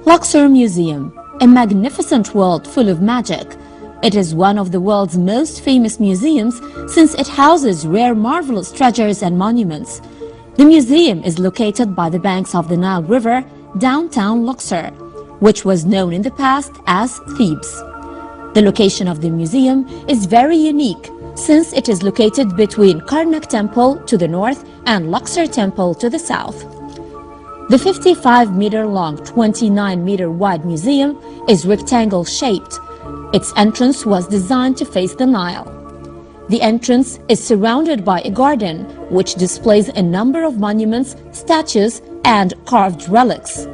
Luxor Museum, a magnificent world full of magic. It is one of the world's most famous museums since it houses rare marvelous treasures and monuments. The museum is located by the banks of the Nile River, downtown Luxor, which was known in the past as Thebes. The location of the museum is very unique since it is located between Karnak Temple to the north and Luxor Temple to the south. The 55-meter-long, 29-meter-wide museum is rectangle-shaped. Its entrance was designed to face the Nile. The entrance is surrounded by a garden, which displays a number of monuments, statues, and carved relics.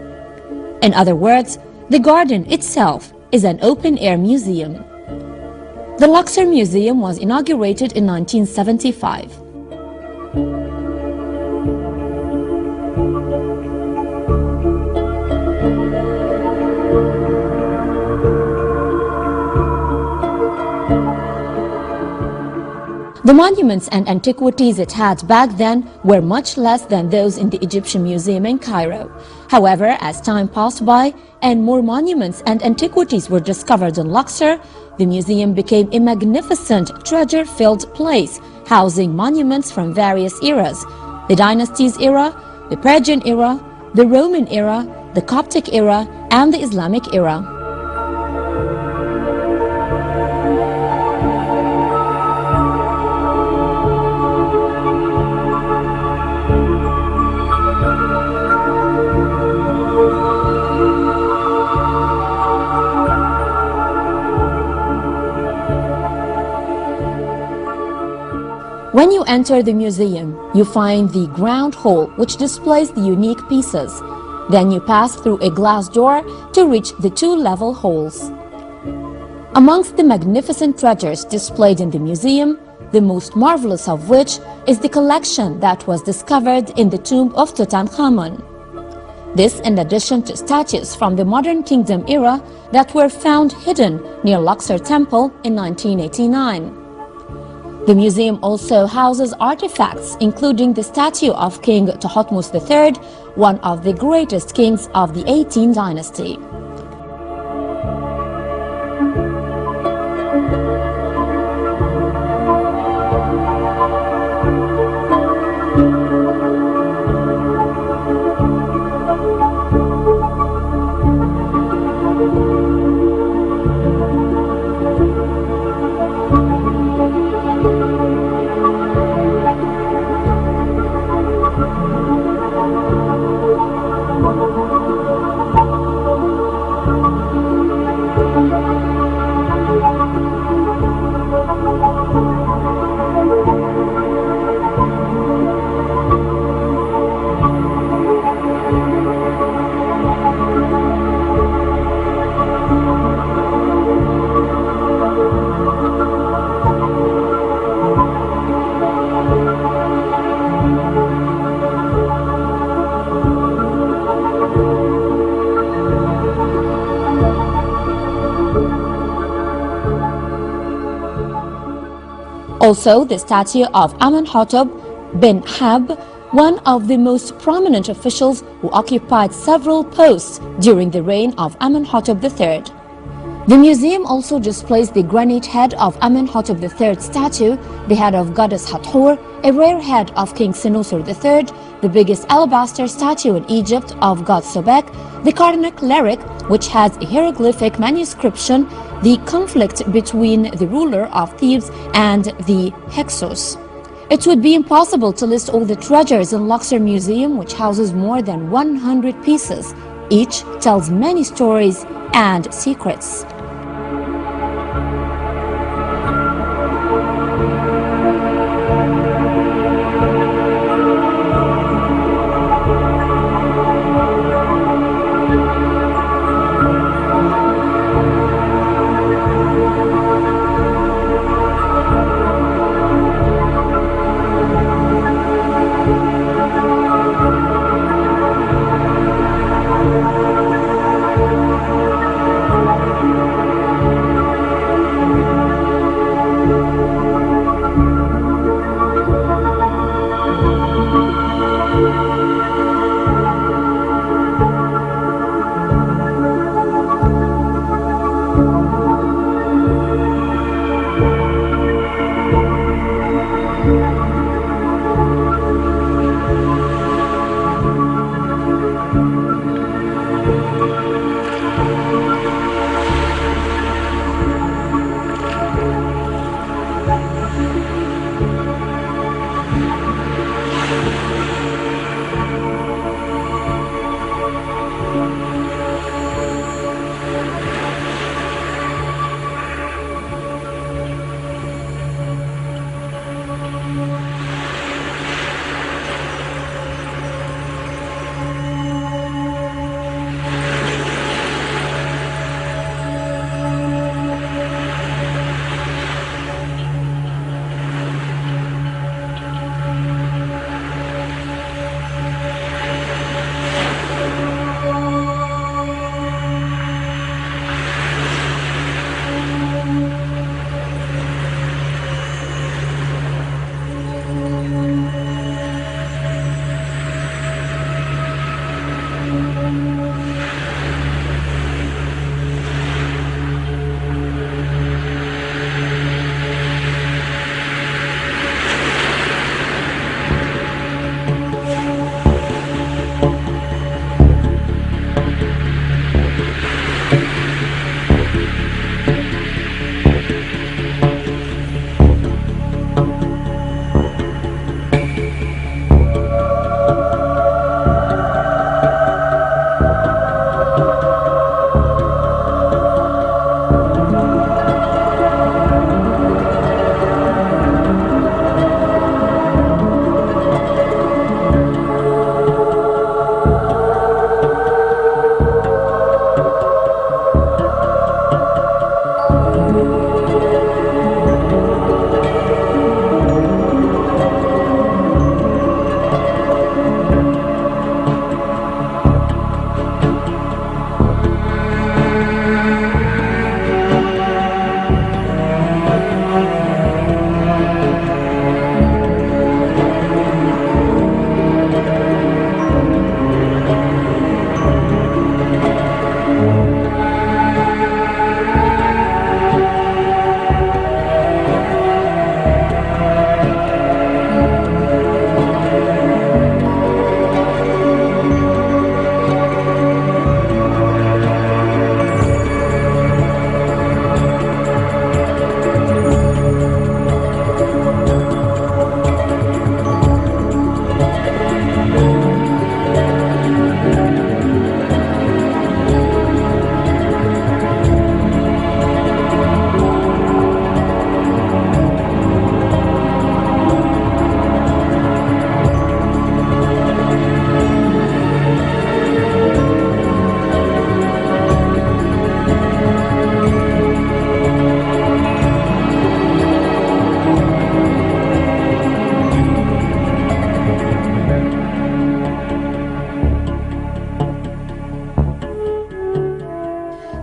In other words, the garden itself is an open-air museum. The Luxor Museum was inaugurated in 1975. The monuments and antiquities it had back then were much less than those in the Egyptian Museum in Cairo. However, as time passed by and more monuments and antiquities were discovered in Luxor, the museum became a magnificent treasure-filled place, housing monuments from various eras: the Dynasties era, the Persian era, the Roman era, the Coptic era, and the Islamic era. When you enter the museum, you find the ground hall, which displays the unique pieces. Then you pass through a glass door to reach the two-level halls. Amongst the magnificent treasures displayed in the museum, the most marvelous of which is the collection that was discovered in the tomb of Tutankhamun. This in addition to statues from the Modern Kingdom era that were found hidden near Luxor Temple in 1989. The museum also houses artifacts including the statue of King Thutmose III, one of the greatest kings of the 18th dynasty. Also, the statue of Amenhotep bin Hab, one of the most prominent officials who occupied several posts during the reign of Amenhotep III. The museum also displays the granite head of Amenhotep III statue, the head of goddess Hathor, a rare head of King Senusr III, the biggest alabaster statue in Egypt of god Sobek, the Karnak lyric, which has a hieroglyphic manuscription, the conflict between the ruler of Thebes and the Hyksos. It would be impossible to list all the treasures in Luxor Museum, which houses more than 100 pieces. Each tells many stories and secrets.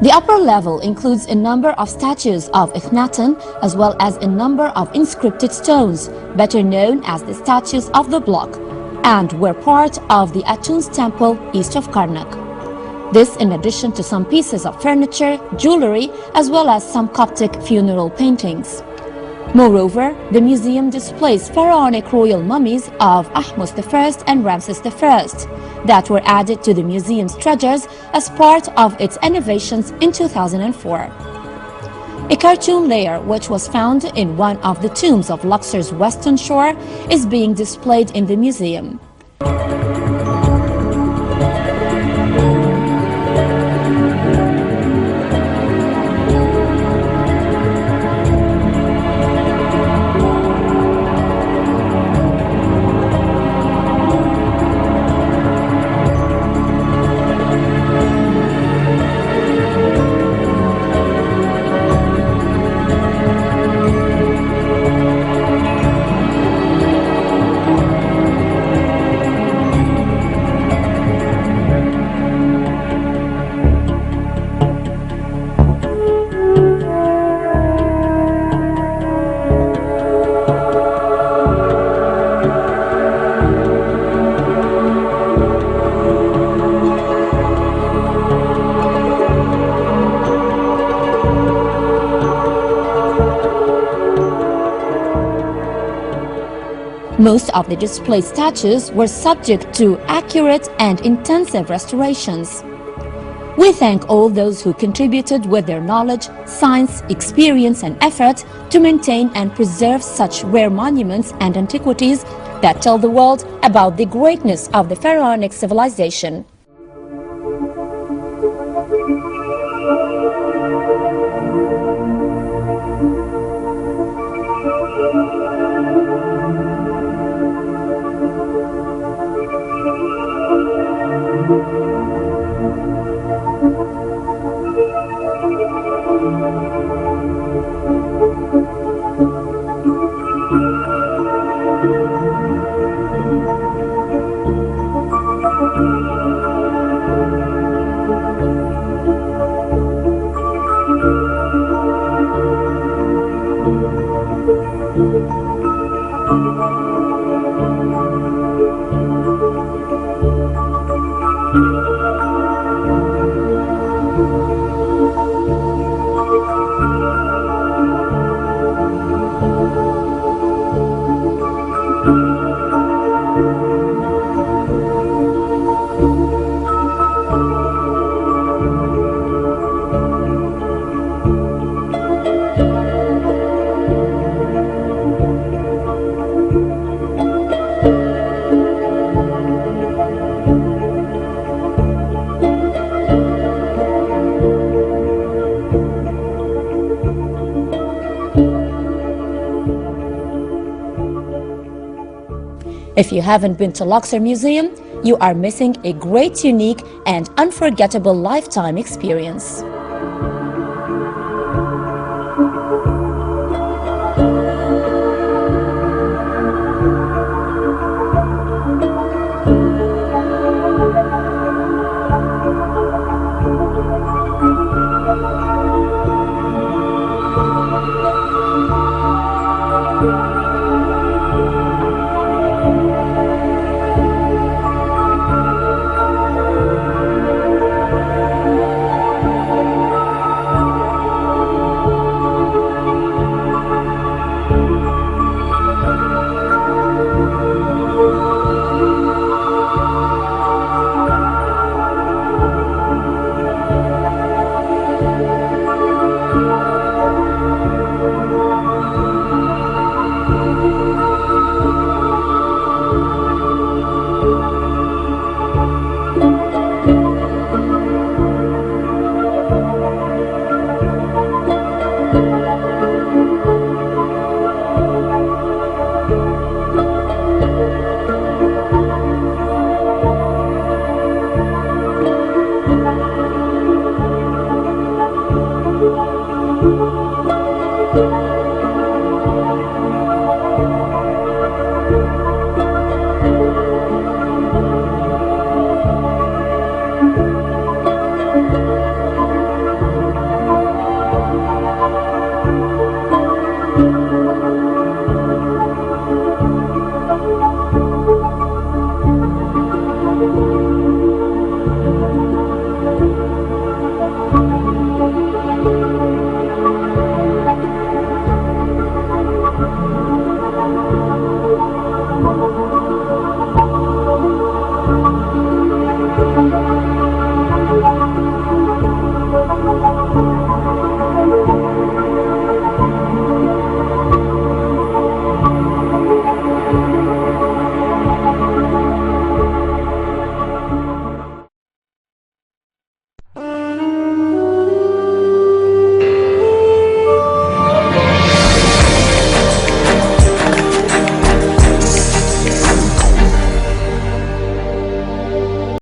The upper level includes a number of statues of Akhenaten as well as a number of inscripted stones, better known as the statues of the block, and were part of the Atun's temple east of Karnak. This in addition to some pieces of furniture, jewelry, as well as some Coptic funeral paintings. Moreover, the museum displays pharaonic royal mummies of Ahmose I and Ramses I that were added to the museum's treasures as part of its innovations in 2004. A cartoon layer which was found in one of the tombs of Luxor's western shore is being displayed in the museum. Most of the displayed statues were subject to accurate and intensive restorations. We thank all those who contributed with their knowledge, science, experience and effort to maintain and preserve such rare monuments and antiquities that tell the world about the greatness of the pharaonic civilization. If you haven't been to Luxor Museum, you are missing a great, unique and unforgettable lifetime experience.